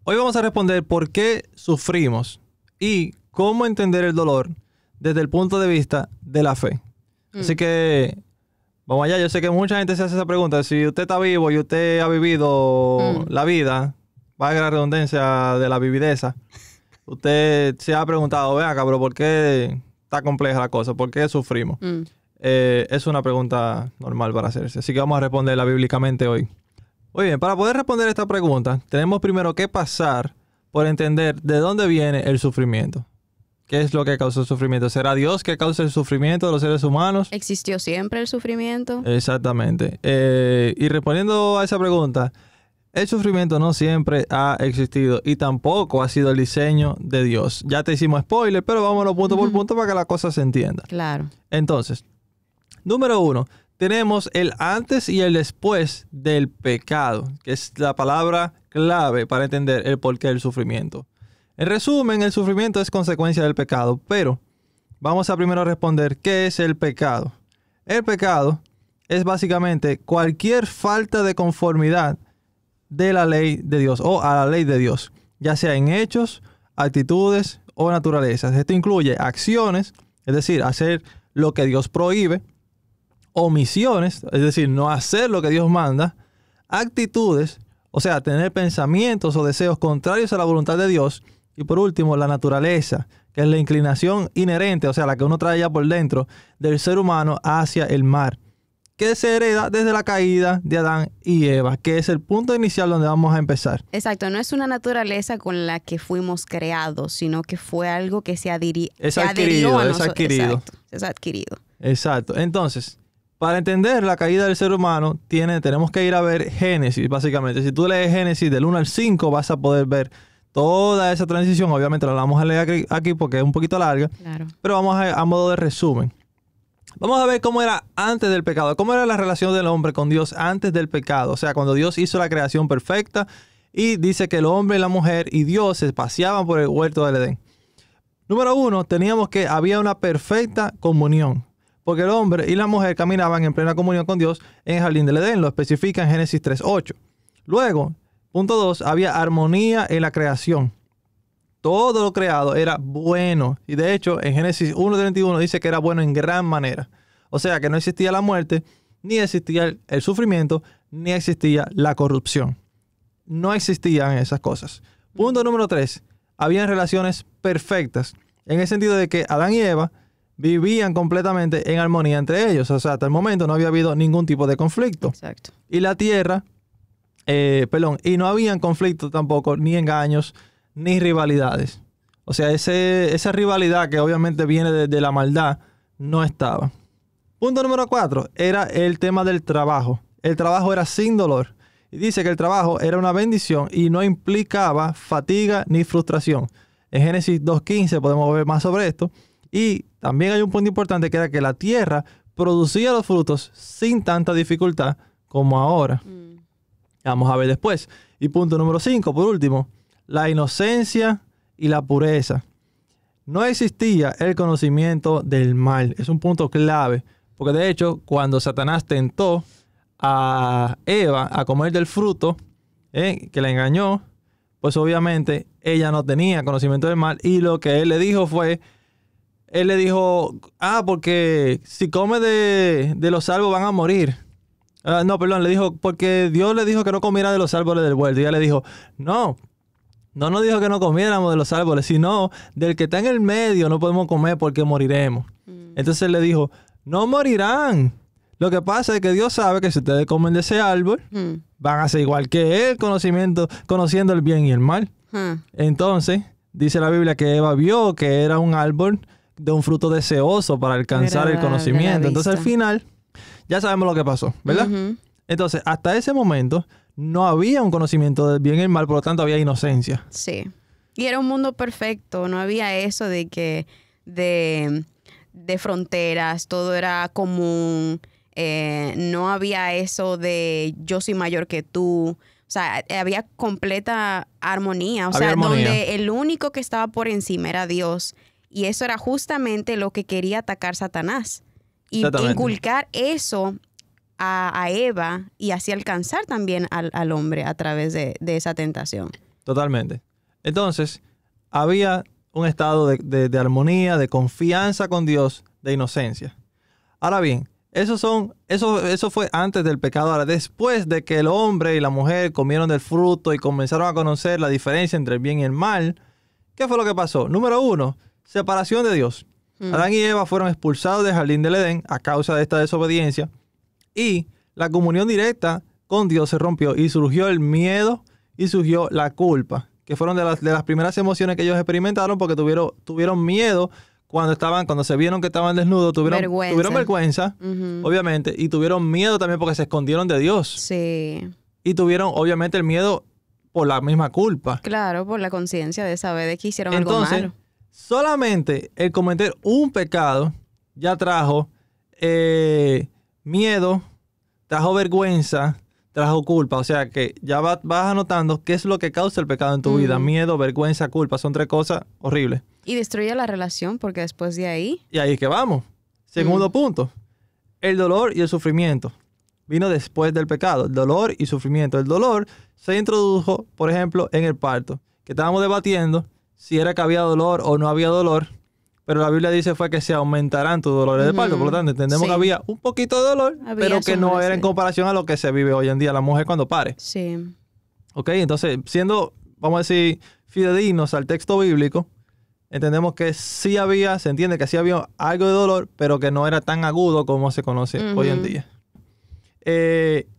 Hoy vamos a responder por qué sufrimos y cómo entender el dolor desde el punto de vista de la fe. Así que vamos allá. Yo sé que mucha gente se hace esa pregunta. Si usted está vivo y usted ha vivido la vida, valga la redundancia de la vivideza, usted se ha preguntado, ven acá, pero ¿por qué está compleja la cosa? ¿Por qué sufrimos? Es una pregunta normal para hacerse. Así que vamos a responderla bíblicamente hoy. Muy bien, para poder responder esta pregunta, tenemos primero que pasar por entender de dónde viene el sufrimiento. ¿Qué es lo que causa el sufrimiento? ¿Será Dios que causa el sufrimiento de los seres humanos? ¿Existió siempre el sufrimiento? Exactamente. Y respondiendo a esa pregunta, el sufrimiento no siempre ha existido y tampoco ha sido el diseño de Dios. Ya te hicimos spoiler, pero vámonos punto por punto para que la cosa se entienda. Claro. Entonces, número 1, tenemos el antes y el después del pecado, que es la palabra clave para entender el porqué del sufrimiento. En resumen, el sufrimiento es consecuencia del pecado, pero vamos a primero responder qué es el pecado. El pecado es básicamente cualquier falta de conformidad de la ley de Dios o a la ley de Dios, ya sea en hechos, actitudes o naturalezas. Esto incluye acciones, es decir, hacer lo que Dios prohíbe, omisiones, es decir, no hacer lo que Dios manda, actitudes, o sea, tener pensamientos o deseos contrarios a la voluntad de Dios, y por último, la naturaleza, que es la inclinación inherente, o sea, la que uno trae ya por dentro del ser humano hacia el mal, que se hereda desde la caída de Adán y Eva, que es el punto inicial donde vamos a empezar. Exacto, no es una naturaleza con la que fuimos creados, sino que fue algo que se adhirió a nosotros. Es adquirido. Exacto. Entonces, para entender la caída del ser humano, tenemos que ir a ver Génesis, básicamente. Si tú lees Génesis del 1 al 5, vas a poder ver toda esa transición. Obviamente la vamos a leer aquí porque es un poquito larga, claro, pero vamos a modo de resumen. Vamos a ver cómo era antes del pecado, cómo era la relación del hombre con Dios antes del pecado. O sea, cuando Dios hizo la creación perfecta y dice que el hombre y la mujer y Dios se paseaban por el huerto del Edén. Número 1, teníamos que había una perfecta comunión, porque el hombre y la mujer caminaban en plena comunión con Dios en el jardín del Edén. Lo especifica en Génesis 3:8. Luego, punto 2, había armonía en la creación. Todo lo creado era bueno. Y de hecho, en Génesis 1:31 dice que era bueno en gran manera. O sea, que no existía la muerte, ni existía el sufrimiento, ni existía la corrupción. No existían esas cosas. Punto número 3. Habían relaciones perfectas. En el sentido de que Adán y Eva vivían completamente en armonía entre ellos. O sea, hasta el momento no había habido ningún tipo de conflicto. Exacto. Y la tierra, y no habían conflictos tampoco, ni engaños, ni rivalidades. O sea, esa rivalidad que obviamente viene de la maldad no estaba. Punto número 4 era el tema del trabajo. El trabajo era sin dolor. Y dice que el trabajo era una bendición y no implicaba fatiga ni frustración. En Génesis 2:15 podemos ver más sobre esto. Y también hay un punto importante que era que la tierra producía los frutos sin tanta dificultad como ahora. Vamos a ver después. Y punto número 5, por último, la inocencia y la pureza. No existía el conocimiento del mal. Es un punto clave. Porque de hecho, cuando Satanás tentó a Eva a comer del fruto, que la engañó, pues obviamente ella no tenía conocimiento del mal. Y lo que él le dijo fue, porque si come de los árboles van a morir. Le dijo, porque Dios le dijo que no comiera de los árboles del huerto. Y ella le dijo, no nos dijo que no comiéramos de los árboles, sino del que está en el medio no podemos comer porque moriremos. Entonces él le dijo, no morirán. Lo que pasa es que Dios sabe que si ustedes comen de ese árbol, van a ser igual que él, conociendo el bien y el mal. Entonces, dice la Biblia que Eva vio que era un árbol de un fruto deseoso para alcanzar el conocimiento. Entonces al final, ya sabemos lo que pasó, ¿verdad? Entonces, hasta ese momento, no había un conocimiento del bien y el mal, por lo tanto había inocencia. Sí. Y era un mundo perfecto, no había eso de que de fronteras, todo era común, no había eso de yo soy mayor que tú. O sea, había completa armonía. Donde el único que estaba por encima era Dios. Y eso era justamente lo que quería atacar Satanás. Y inculcar eso a Eva y así alcanzar también al hombre a través de esa tentación. Totalmente. Entonces, había un estado de armonía, de confianza con Dios, de inocencia. Ahora bien, eso fue antes del pecado. Ahora, después de que el hombre y la mujer comieron del fruto y comenzaron a conocer la diferencia entre el bien y el mal, ¿qué fue lo que pasó? Número 1, separación de Dios. Adán y Eva fueron expulsados del jardín del Edén a causa de esta desobediencia y la comunión directa con Dios se rompió y surgió el miedo y surgió la culpa, que fueron de las primeras emociones que ellos experimentaron porque tuvieron miedo cuando se vieron que estaban desnudos, tuvieron vergüenza, obviamente, y tuvieron miedo también porque se escondieron de Dios. Sí. Y tuvieron, obviamente, el miedo por la misma culpa. Claro, por la conciencia de saber de que hicieron algo malo. Solamente el cometer un pecado ya trajo miedo, trajo vergüenza, trajo culpa. O sea que ya vas anotando qué es lo que causa el pecado en tu vida. Miedo, vergüenza, culpa. Son 3 cosas horribles. Y destruye la relación porque después de ahí... Y ahí es que vamos. Segundo punto. El dolor y el sufrimiento. Vino después del pecado. El dolor y sufrimiento. El dolor se introdujo, por ejemplo, en el parto. Que estábamos debatiendo si era que había dolor o no había dolor. Pero la Biblia dice fue que se aumentarán tus dolores de parto. Por lo tanto, entendemos que había un poquito de dolor, pero que no era en comparación a lo que se vive hoy en día la mujer cuando pare. Sí. Ok, entonces, siendo, vamos a decir, fidedignos al texto bíblico, entendemos que se entiende que sí había algo de dolor, pero que no era tan agudo como se conoce hoy en día.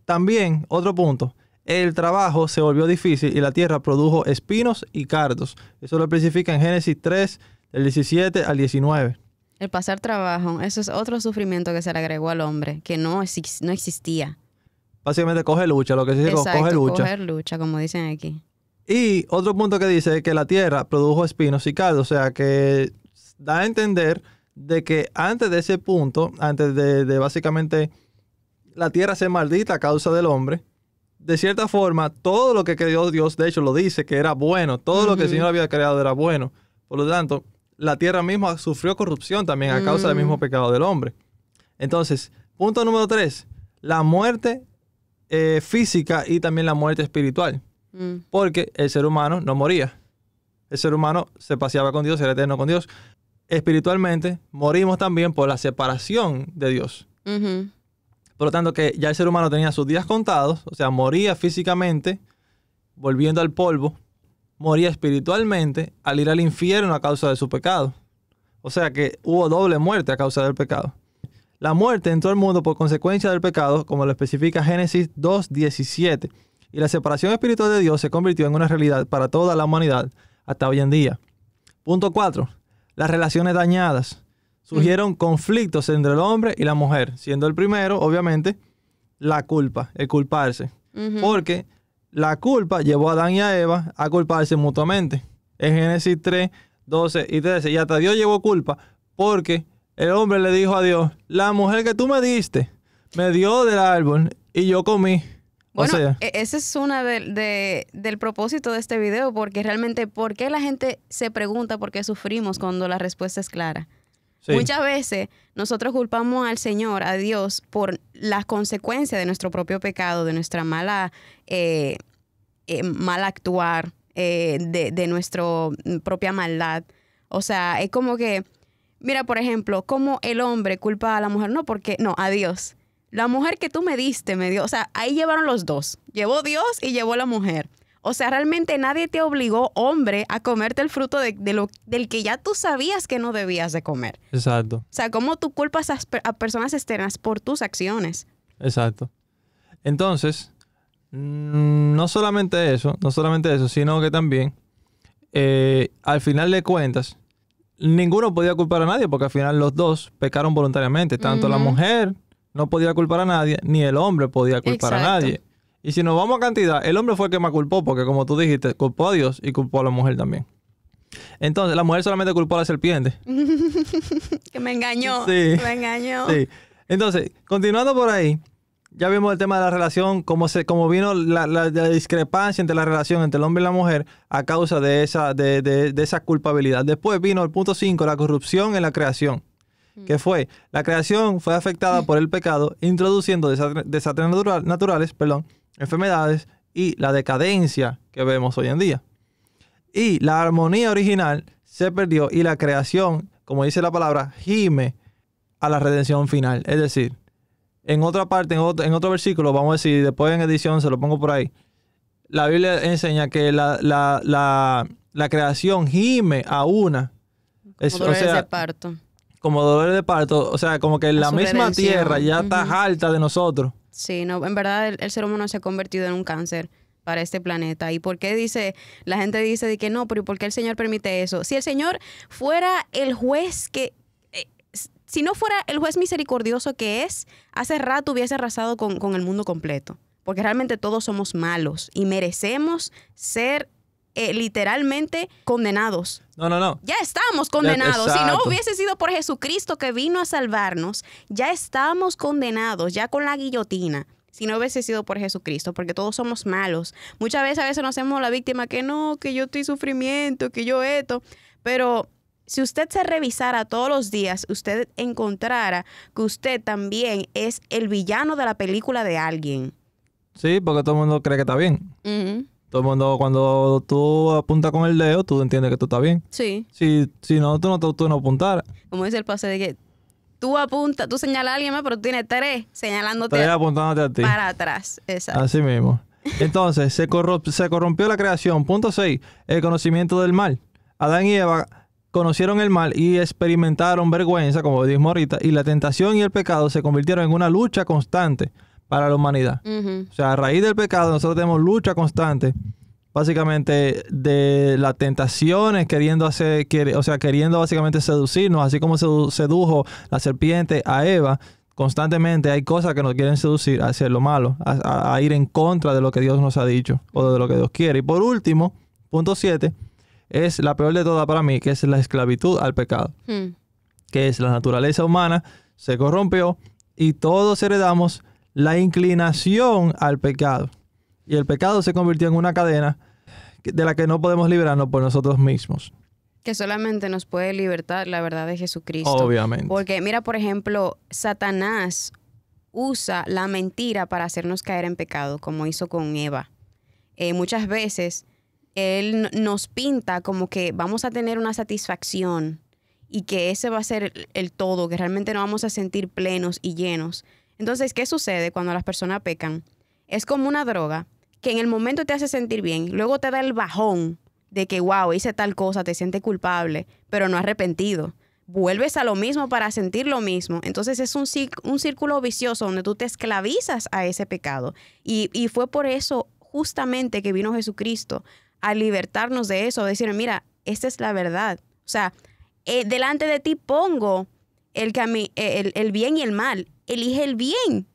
También, otro punto, el trabajo se volvió difícil y la tierra produjo espinos y cardos. Eso lo especifica en Génesis 3, del 17 al 19. El pasar trabajo, eso es otro sufrimiento que se le agregó al hombre, que no existía. Básicamente coge lucha, lo que se dice. Exacto, coge lucha. coger lucha, como dicen aquí. Y otro punto que dice es que la tierra produjo espinos y cardos. O sea, que da a entender de que antes de ese punto, antes de básicamente la tierra ser maldita a causa del hombre, de cierta forma, todo lo que creó Dios, de hecho, lo dice que era bueno. Todo lo que el Señor había creado era bueno. Por lo tanto, la tierra misma sufrió corrupción también a causa del mismo pecado del hombre. Entonces, punto número 3, la muerte física y también la muerte espiritual. Porque el ser humano no moría. El ser humano se paseaba con Dios, era eterno con Dios. Espiritualmente, morimos también por la separación de Dios. Por lo tanto, que ya el ser humano tenía sus días contados, o sea, moría físicamente, volviendo al polvo, moría espiritualmente al ir al infierno a causa de su pecado. O sea que hubo doble muerte a causa del pecado. La muerte entró al mundo por consecuencia del pecado, como lo especifica Génesis 2:17. Y la separación espiritual de Dios se convirtió en una realidad para toda la humanidad hasta hoy en día. Punto 4. Las relaciones dañadas. Surgieron conflictos entre el hombre y la mujer, siendo el primero, obviamente, la culpa, el culparse. Porque la culpa llevó a Adán y a Eva a culparse mutuamente. En Génesis 3, 12 y 13. Y hasta Dios llevó culpa porque el hombre le dijo a Dios, la mujer que tú me diste me dio del árbol y yo comí. Bueno, o sea, ese es una del propósito de este video, porque realmente, ¿por qué la gente se pregunta por qué sufrimos cuando la respuesta es clara? Sí. Muchas veces nosotros culpamos al Señor, a Dios, por las consecuencias de nuestro propio pecado, de nuestra mal actuar, de nuestra propia maldad. O sea, es como que, mira, por ejemplo, cómo el hombre culpa a la mujer, a Dios. La mujer que tú me diste me dio, o sea, ahí llevaron los dos. Llevó Dios y llevó la mujer. O sea, realmente nadie te obligó, hombre, a comerte el fruto del que ya tú sabías que no debías de comer. Exacto. O sea, cómo tú culpas a personas externas por tus acciones. Exacto. Entonces, no solamente eso, sino que también, al final de cuentas, ninguno podía culpar a nadie porque al final los dos pecaron voluntariamente. Tanto la mujer no podía culpar a nadie, ni el hombre podía culpar a nadie. Y si nos vamos a cantidad, el hombre fue el que más culpó, porque como tú dijiste, culpó a Dios y culpó a la mujer también. Entonces, la mujer solamente culpó a la serpiente. Que me engañó. Sí. Me engañó. Sí. Entonces, continuando por ahí, ya vimos el tema de la relación, cómo vino la discrepancia entre la relación entre el hombre y la mujer a causa de esa culpabilidad. Después vino el punto 5, la corrupción en la creación. Que fue, la creación fue afectada por el pecado, introduciendo desastres naturales, enfermedades y la decadencia que vemos hoy en día. Y la armonía original se perdió y la creación, como dice la palabra, gime a la redención final. Es decir, en otra parte, en otro versículo, vamos a decir, después en edición se lo pongo por ahí, la Biblia enseña que la creación gime a una. Como dolores de parto. Como dolores de parto. O sea, como que la misma redención. tierra ya está harta de nosotros. Sí, no, en verdad el ser humano se ha convertido en un cáncer para este planeta. ¿Y por qué la gente dice de que no, pero ¿por qué el Señor permite eso? Si el Señor fuera el juez si no fuera el juez misericordioso que es, hace rato hubiese arrasado con el mundo completo. Porque realmente todos somos malos y merecemos ser literalmente condenados. No. Ya estamos condenados. Si no Exacto. hubiese sido por Jesucristo que vino a salvarnos, ya estamos condenados, ya con la guillotina. Si no hubiese sido por Jesucristo, porque todos somos malos. Muchas veces a veces nos hacemos la víctima que no, que yo estoy sufrimiento, que yo esto. Pero si usted se revisara todos los días, usted encontrara que usted también es el villano de la película de alguien. Sí, porque todo el mundo cree que está bien. Uh-huh. Todo el mundo, cuando tú apuntas con el dedo, tú entiendes que tú estás bien. Sí. Si no, tú no apuntaras. Como dice el pase de que tú señalas a alguien más, pero tú tienes tres señalándote Estaría apuntándote a ti. para atrás. Exacto. Así mismo. Entonces, se corrompió la creación. Punto 6. El conocimiento del mal. Adán y Eva conocieron el mal y experimentaron vergüenza, como dijimos ahorita, y la tentación y el pecado se convirtieron en una lucha constante para la humanidad. Uh-huh. O sea, a raíz del pecado nosotros tenemos lucha constante, básicamente de las tentaciones, queriendo básicamente seducirnos, así como sedujo la serpiente a Eva. Constantemente hay cosas que nos quieren seducir a hacer lo malo, a ir en contra de lo que Dios nos ha dicho o de lo que Dios quiere. Y por último, punto 7, es la peor de todas para mí, que es la esclavitud al pecado. Que es la naturaleza humana, se corrompió y todos heredamos la inclinación al pecado. Y el pecado se convirtió en una cadena de la que no podemos librarnos por nosotros mismos. Que solamente nos puede libertar la verdad de Jesucristo. Obviamente. Porque mira, por ejemplo, Satanás usa la mentira para hacernos caer en pecado, como hizo con Eva. Muchas veces él nos pinta como que vamos a tener una satisfacción y que ese va a ser el todo, que realmente no vamos a sentir plenos y llenos. Entonces, ¿qué sucede cuando las personas pecan? Es como una droga que en el momento te hace sentir bien, luego te da el bajón de que, wow, hice tal cosa, te sientes culpable, pero no arrepentido. Vuelves a lo mismo para sentir lo mismo. Entonces es un círculo vicioso donde tú te esclavizas a ese pecado. Y fue por eso justamente que vino Jesucristo a libertarnos de eso, a decir, mira, esta es la verdad. O sea, delante de ti pongo el bien y el mal. Elige el bien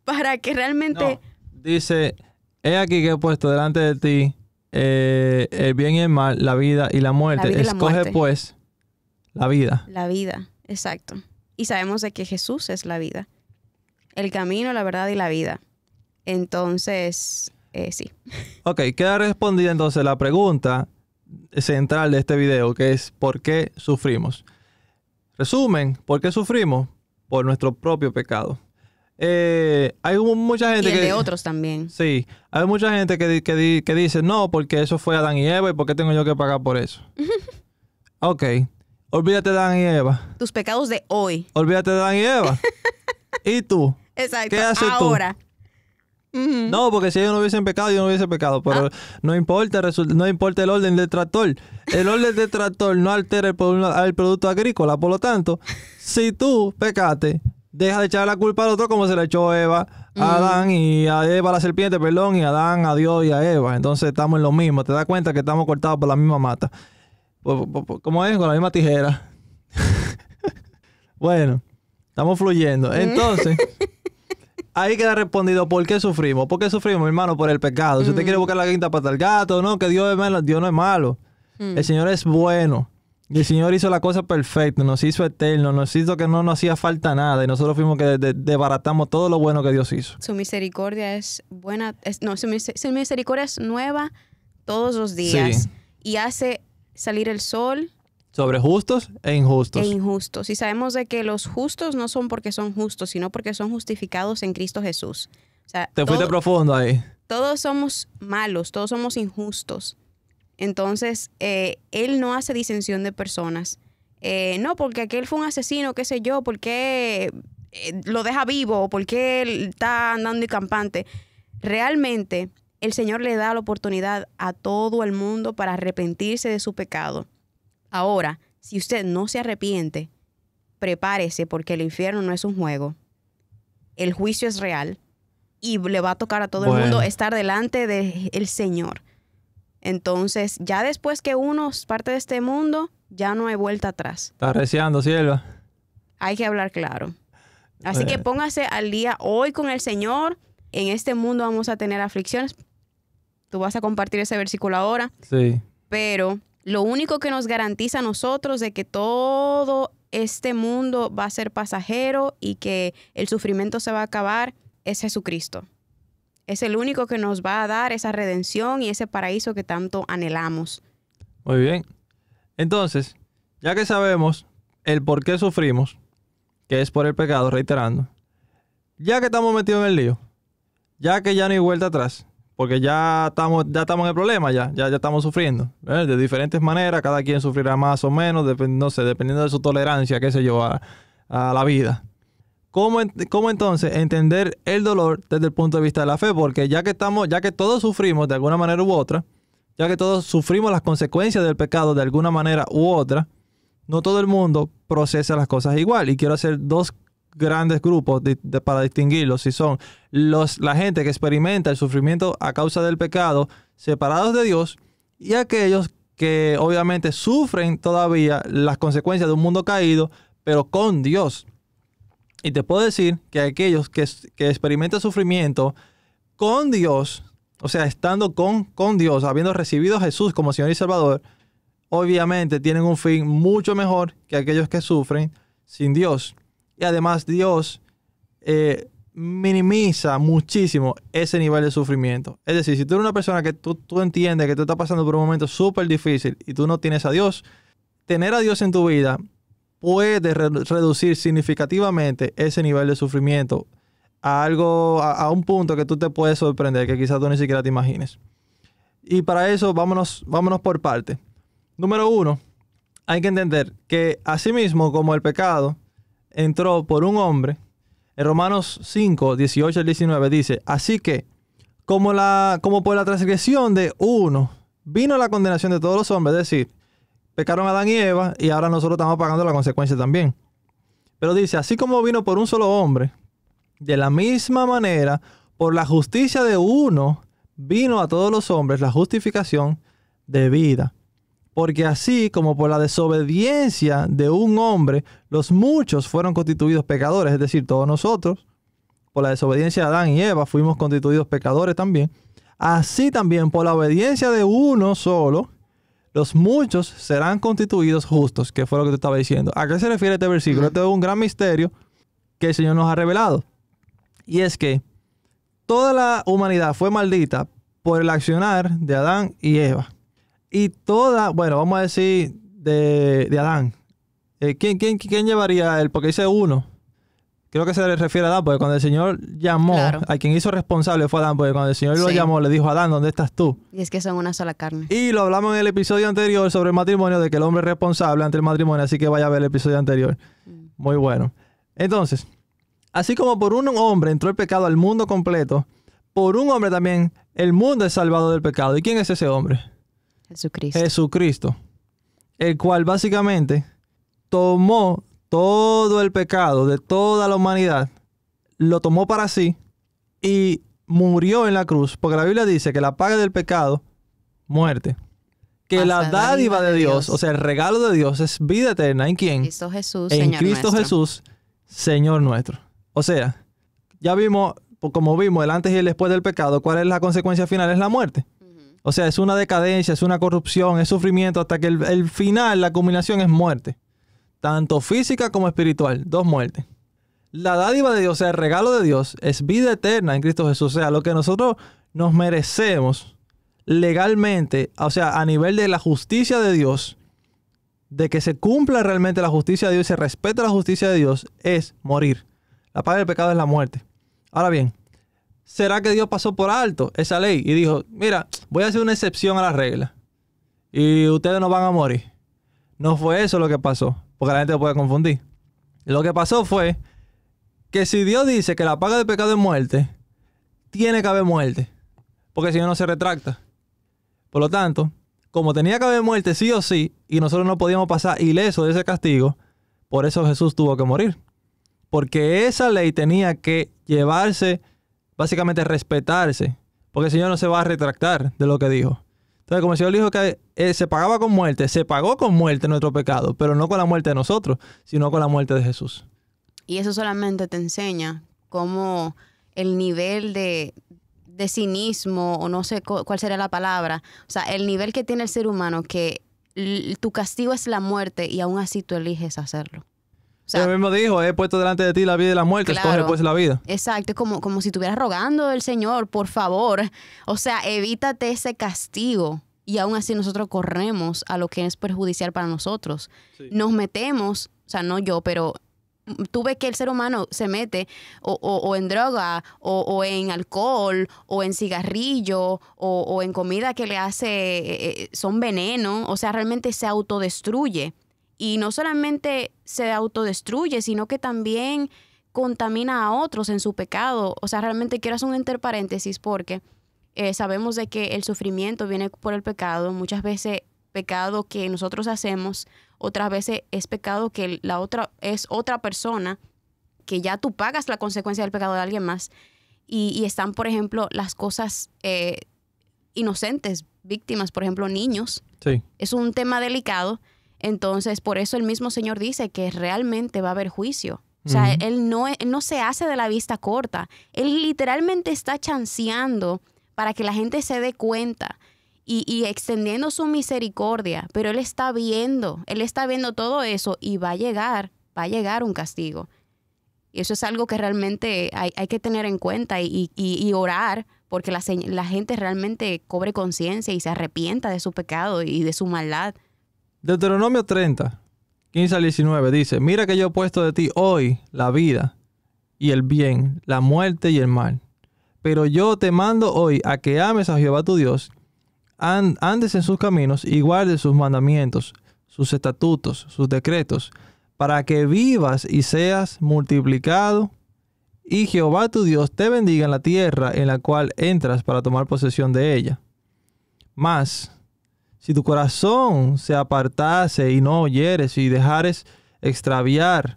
para que realmente... No. Dice, he aquí que he puesto delante de ti el bien y el mal, la vida y la muerte. Escoge pues la vida. La vida, exacto. Y sabemos de que Jesús es la vida. El camino, la verdad y la vida. Entonces, sí. Ok, queda respondida entonces la pregunta central de este video, que es ¿por qué sufrimos? Resumen, ¿por qué sufrimos? Por nuestro propio pecado. Hay mucha gente y el de otros también. Sí, hay mucha gente que dice, no, porque eso fue Adán y Eva y ¿por qué tengo yo que pagar por eso? Ok, olvídate de Adán y Eva. Tus pecados de hoy. Olvídate de Adán y Eva. ¿Y tú? Exacto. ¿Qué haces ahora? Uh-huh. No, porque si ellos no hubiesen pecado, yo no hubiese pecado. Pero no importa el orden del tractor. El orden del tractor no altera el producto agrícola. Por lo tanto, si tú pecaste, deja de echar la culpa al otro como se le echó Eva a Adán y a Eva a la serpiente, perdón, y a Adán a Dios y a Eva. Entonces estamos en lo mismo. Te das cuenta que estamos cortados por la misma mata. ¿Cómo es? Con la misma tijera. Bueno, estamos fluyendo. Entonces... Ahí queda respondido por qué sufrimos. ¿Por qué sufrimos, hermano? Por el pecado. Si usted quiere buscar la quinta pata al gato, no, que Dios es malo. Dios no es malo. El Señor es bueno. Y el Señor hizo la cosa perfecta. Nos hizo eterno. Nos hizo que no nos hacía falta nada. Y nosotros fuimos que desbaratamos todo lo bueno que Dios hizo. Su misericordia es buena. Su misericordia es nueva todos los días. Sí. Y hace salir el sol... Sobre justos e injustos. E injustos. Y sabemos de que los justos no son porque son justos, sino porque son justificados en Cristo Jesús. O sea, Te fuiste profundo ahí. Todos somos malos, todos somos injustos. Entonces, Él no hace disensión de personas. No, porque aquel fue un asesino, qué sé yo, porque lo deja vivo, porque él está andando y campante. Realmente, el Señor le da la oportunidad a todo el mundo para arrepentirse de su pecado. Ahora, si usted no se arrepiente, prepárese, porque el infierno no es un juego. El juicio es real y le va a tocar a todo el mundo estar delante del Señor. Entonces, ya después que uno es parte de este mundo, ya no hay vuelta atrás. Está reciando, sierva. Hay que hablar claro. Así que póngase al día hoy con el Señor. En este mundo vamos a tener aflicciones. Tú vas a compartir ese versículo ahora. Sí. Pero lo único que nos garantiza a nosotros de que todo este mundo va a ser pasajero y que el sufrimiento se va a acabar es Jesucristo. Es el único que nos va a dar esa redención y ese paraíso que tanto anhelamos. Muy bien. Entonces, ya que sabemos el por qué sufrimos, que es por el pecado, reiterando, ya que estamos metidos en el lío, ya que ya no hay vuelta atrás, porque ya estamos en el problema, ya estamos sufriendo, ¿eh? De diferentes maneras, cada quien sufrirá más o menos, no sé, dependiendo de su tolerancia, qué sé yo, a la vida. ¿Cómo entonces entender el dolor desde el punto de vista de la fe? Porque ya que todos sufrimos de alguna manera u otra, ya que todos sufrimos las consecuencias del pecado de alguna manera u otra, no todo el mundo procesa las cosas igual. Y quiero hacer dos grandes grupos para distinguirlos. Si son la gente que experimenta el sufrimiento a causa del pecado, separados de Dios, y aquellos que obviamente sufren todavía las consecuencias de un mundo caído, pero con Dios. Y te puedo decir que aquellos que experimentan sufrimiento con Dios, o sea, estando con Dios, habiendo recibido a Jesús como Señor y Salvador, obviamente tienen un fin mucho mejor que aquellos que sufren sin Dios. Y además Dios minimiza muchísimo ese nivel de sufrimiento. Es decir, si tú eres una persona que tú entiendes que tú estás pasando por un momento súper difícil y tú no tienes a Dios, tener a Dios en tu vida puede reducir significativamente ese nivel de sufrimiento a un punto que tú te puedes sorprender, que quizás tú ni siquiera te imagines. Y para eso, vámonos por parte. Número 1, hay que entender que asimismo como el pecado entró por un hombre, en Romanos 5, 18 al 19 dice, así que, como por la transgresión de uno, vino la condenación de todos los hombres, es decir, pecaron Adán y Eva y ahora nosotros estamos pagando la consecuencia también. Pero dice, así como vino por un solo hombre, de la misma manera, por la justicia de uno, vino a todos los hombres la justificación de vida. Porque así como por la desobediencia de un hombre, los muchos fueron constituidos pecadores, es decir, todos nosotros, por la desobediencia de Adán y Eva, fuimos constituidos pecadores también. Así también por la obediencia de uno solo, los muchos serán constituidos justos, que fue lo que te estaba diciendo. ¿A qué se refiere este versículo? Este es un gran misterio que el Señor nos ha revelado. Y es que toda la humanidad fue maldita por el accionar de Adán y Eva. Y vamos a decir de Adán. ¿Quién llevaría porque dice uno? Creo que se le refiere a Adán, porque cuando el Señor llamó, claro, a quien hizo responsable fue Adán, porque cuando el Señor lo llamó, le dijo, Adán, ¿dónde estás tú? Y es que son una sola carne. Y lo hablamos en el episodio anterior sobre el matrimonio, de que el hombre es responsable ante el matrimonio, así que vaya a ver el episodio anterior. Muy bueno. Entonces, así como por un hombre entró el pecado al mundo completo, por un hombre también el mundo es salvado del pecado. ¿Y quién es ese hombre? Jesucristo. El cual básicamente tomó todo el pecado de toda la humanidad, lo tomó para sí y murió en la cruz. Porque la Biblia dice que la paga del pecado, muerte. Que la dádiva de Dios, o sea, el regalo de Dios es vida eterna. ¿En quién? Cristo Jesús, en Señor Cristo nuestro. Jesús, Señor nuestro. O sea, ya vimos, como vimos el antes y el después del pecado, ¿cuál es la consecuencia final? Es la muerte. O sea, es una decadencia, es una corrupción, es sufrimiento, hasta que el final, la culminación es muerte. Tanto física como espiritual, 2 muertes. La dádiva de Dios, o sea, el regalo de Dios, es vida eterna en Cristo Jesús. O sea, lo que nosotros nos merecemos legalmente, o sea, a nivel de la justicia de Dios, de que se cumpla realmente la justicia de Dios y se respete la justicia de Dios, es morir. La paga del pecado es la muerte. Ahora bien, ¿será que Dios pasó por alto esa ley y dijo, mira, voy a hacer una excepción a la regla? y ustedes no van a morir. No fue eso lo que pasó, porque la gente lo puede confundir. Lo que pasó fue que si Dios dice que la paga del pecado es muerte, tiene que haber muerte, porque si no, no se retracta. Por lo tanto, como tenía que haber muerte sí o sí, y nosotros no podíamos pasar ileso de ese castigo, por eso Jesús tuvo que morir. Porque esa ley tenía que llevarse, básicamente respetarse, porque el Señor no se va a retractar de lo que dijo. Entonces, como el Señor dijo que se pagaba con muerte, se pagó con muerte nuestro pecado, pero no con la muerte de nosotros, sino con la muerte de Jesús. Y eso solamente te enseña cómo el nivel de cinismo, o no sé cuál sería la palabra, o sea, el nivel que tiene el ser humano, que tu castigo es la muerte y aún así tú eliges hacerlo. O sea, Él mismo dijo, he puesto delante de ti la vida y la muerte, claro, escoge pues la vida. Exacto, es como si estuvieras rogando al Señor, por favor. O sea, evítate ese castigo. Y aún así nosotros corremos a lo que es perjudicial para nosotros. Sí. Nos metemos, o sea, no yo, pero tú ves que el ser humano se mete o en droga, o en alcohol, o en cigarrillo, o en comida que le hace, son veneno. O sea, realmente se autodestruye. Y no solamente se autodestruye, sino que también contamina a otros en su pecado. O sea, realmente quiero hacer un entre paréntesis porque sabemos de que el sufrimiento viene por el pecado. Muchas veces pecado que nosotros hacemos, otras veces es pecado que la otra es otra persona, que ya tú pagas la consecuencia del pecado de alguien más. Y están, por ejemplo, las cosas inocentes, víctimas, por ejemplo, niños. Sí. Es un tema delicado. Entonces, por eso el mismo Señor dice que realmente va a haber juicio. O sea, él no se hace de la vista corta. Él literalmente está chanceando para que la gente se dé cuenta y extendiendo su misericordia. Pero Él está viendo todo eso y va a llegar un castigo. Y eso es algo que realmente hay que tener en cuenta y orar porque la gente realmente cobre conciencia y se arrepienta de su pecado y de su maldad. Deuteronomio 30, 15 al 19 dice, mira que yo he puesto de ti hoy la vida y el bien, la muerte y el mal. Pero yo te mando hoy a que ames a Jehová tu Dios, andes en sus caminos y guardes sus mandamientos, sus estatutos, sus decretos, para que vivas y seas multiplicado, y Jehová tu Dios te bendiga en la tierra en la cual entras para tomar posesión de ella. Mas si tu corazón se apartase y no oyeres y dejares extraviar,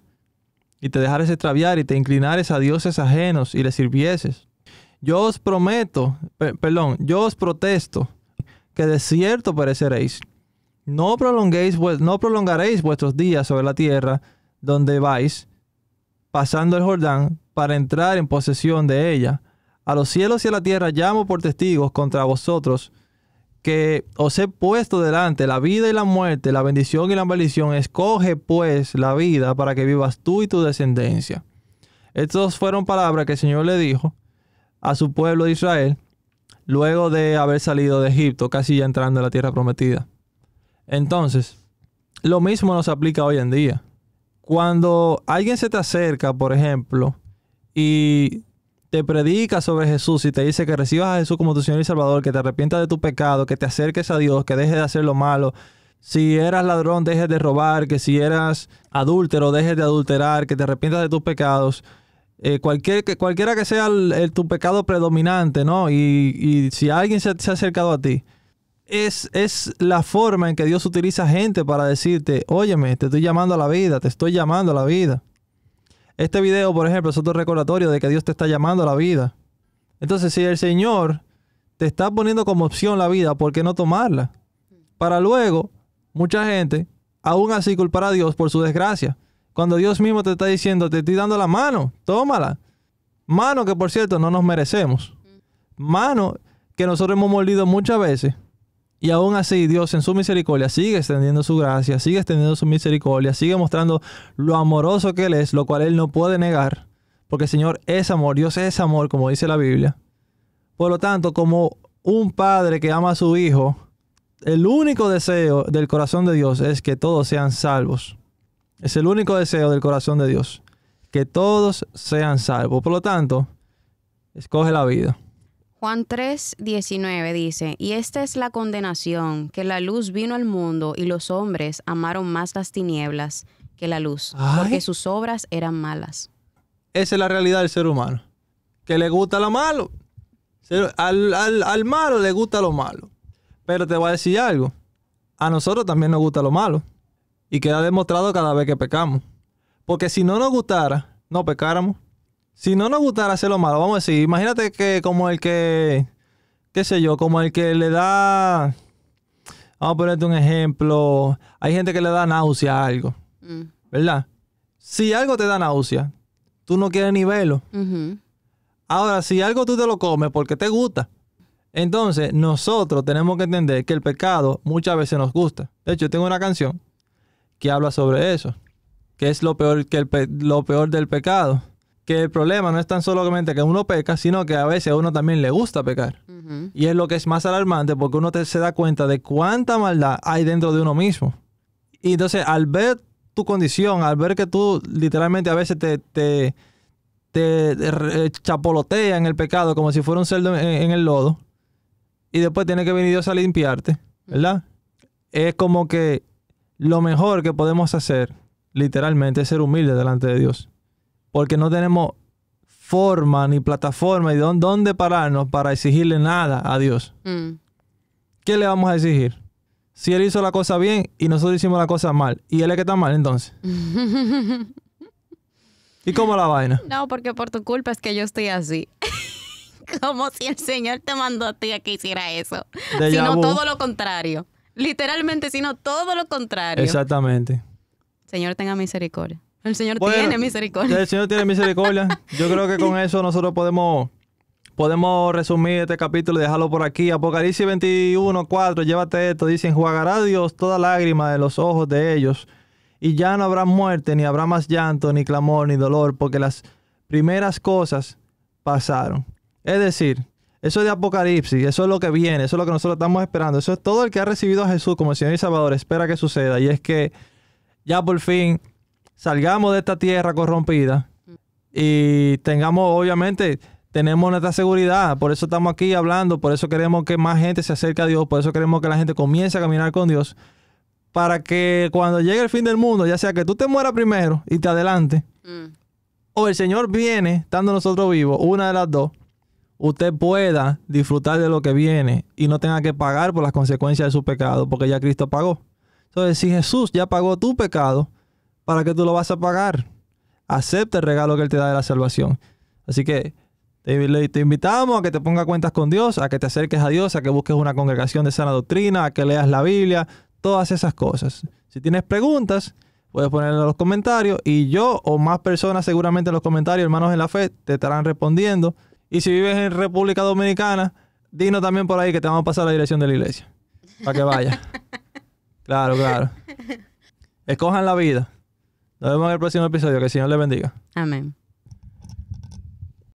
y te dejares extraviar y te inclinares a dioses ajenos y les sirvieses, yo os protesto que de cierto pereceréis. No prolongaréis vuestros días sobre la tierra donde vais, pasando el Jordán, para entrar en posesión de ella. A los cielos y a la tierra llamo por testigos contra vosotros, que os he puesto delante la vida y la muerte, la bendición y la maldición. Escoge pues la vida para que vivas tú y tu descendencia. Estas fueron palabras que el Señor le dijo a su pueblo de Israel luego de haber salido de Egipto, casi ya entrando en la tierra prometida. Entonces, lo mismo nos aplica hoy en día. Cuando alguien se te acerca, por ejemplo, y te predica sobre Jesús y te dice que recibas a Jesús como tu Señor y Salvador, que te arrepientas de tu pecado, que te acerques a Dios, que dejes de hacer lo malo. Si eras ladrón, dejes de robar. Que si eras adúltero, dejes de adulterar. Que te arrepientas de tus pecados. Cualquiera que sea tu pecado predominante, ¿no? Y si alguien se ha acercado a ti, es la forma en que Dios utiliza gente para decirte, óyeme, te estoy llamando a la vida, te estoy llamando a la vida. Este video, por ejemplo, es otro recordatorio de que Dios te está llamando a la vida. Entonces, si el Señor te está poniendo como opción la vida, ¿por qué no tomarla? Para luego, mucha gente, aún así, culpar a Dios por su desgracia. Cuando Dios mismo te está diciendo, te estoy dando la mano, tómala. Mano que, por cierto, no nos merecemos. Mano que nosotros hemos mordido muchas veces. Y aún así, Dios en su misericordia sigue extendiendo su gracia, sigue extendiendo su misericordia, sigue mostrando lo amoroso que Él es, lo cual Él no puede negar, porque el Señor es amor, Dios es amor, como dice la Biblia. Por lo tanto, como un padre que ama a su hijo, el único deseo del corazón de Dios es que todos sean salvos. Es el único deseo del corazón de Dios, que todos sean salvos. Por lo tanto, escoge la vida. Juan 3:19 dice, y esta es la condenación, que la luz vino al mundo y los hombres amaron más las tinieblas que la luz, porque sus obras eran malas. Esa es la realidad del ser humano, que le gusta lo malo. Al malo le gusta lo malo. Pero te voy a decir algo, a nosotros también nos gusta lo malo y queda demostrado cada vez que pecamos. Porque si no nos gustara, no pecáramos. Si no nos gustara hacer lo malo, vamos a decir, imagínate que como el que, qué sé yo, como el que le da, vamos a ponerte un ejemplo, hay gente que le da náusea a algo, ¿verdad? Si algo te da náusea, tú no quieres ni verlo. Ahora, si algo tú te lo comes porque te gusta, entonces nosotros tenemos que entender que el pecado muchas veces nos gusta. De hecho, yo tengo una canción que habla sobre eso, que es lo peor, lo peor del pecado. Que el problema no es tan solamente que uno peca, sino que a veces a uno también le gusta pecar. Y es lo que es más alarmante porque uno se da cuenta de cuánta maldad hay dentro de uno mismo. Y entonces al ver tu condición, al ver que tú literalmente a veces te chapolotea en el pecado como si fuera un cerdo en el lodo, y después tiene que venir Dios a limpiarte, ¿verdad? Es como que lo mejor que podemos hacer, literalmente, es ser humildes delante de Dios. Porque no tenemos forma ni plataforma y dónde pararnos para exigirle nada a Dios. ¿Qué le vamos a exigir? Si Él hizo la cosa bien y nosotros hicimos la cosa mal, ¿y Él es que está mal entonces? ¿Y cómo la vaina? No, porque por tu culpa es que yo estoy así. Como si el Señor te mandó a ti a que hiciera eso. Sino todo lo contrario. Literalmente, sino todo lo contrario. Exactamente. Señor, tenga misericordia. El Señor tiene misericordia. El Señor tiene misericordia. Yo creo que con eso nosotros podemos resumir este capítulo y dejarlo por aquí. Apocalipsis 21:4, llévate esto. Dice, enjuagará Dios toda lágrima de los ojos de ellos. Y ya no habrá muerte, ni habrá más llanto, ni clamor, ni dolor, porque las primeras cosas pasaron. Es decir, eso es de Apocalipsis, eso es lo que viene, eso es lo que nosotros estamos esperando. Eso es todo el que ha recibido a Jesús como Señor y Salvador espera que suceda. Y es que ya por fin salgamos de esta tierra corrompida y tenemos nuestra seguridad. Por eso estamos aquí hablando, por eso queremos que más gente se acerque a Dios, por eso queremos que la gente comience a caminar con Dios, para que cuando llegue el fin del mundo, ya sea que tú te mueras primero y te adelante, o el Señor viene estando nosotros vivos, una de las dos, usted pueda disfrutar de lo que viene y no tenga que pagar por las consecuencias de su pecado, porque ya Cristo pagó. Entonces, si Jesús ya pagó tu pecado, ¿para qué tú lo vas a pagar? Acepta el regalo que Él te da de la salvación. Así que te invitamos a que te pongas cuentas con Dios, a que te acerques a Dios, a que busques una congregación de sana doctrina, a que leas la Biblia, todas esas cosas. Si tienes preguntas, puedes ponerlas en los comentarios y yo o más personas seguramente en los comentarios, hermanos en la fe, te estarán respondiendo. Y si vives en República Dominicana, dinos también por ahí que te vamos a pasar la dirección de la iglesia para que vayas. Claro. Escojan la vida. Nos vemos en el próximo episodio. Que el Señor les bendiga. Amén.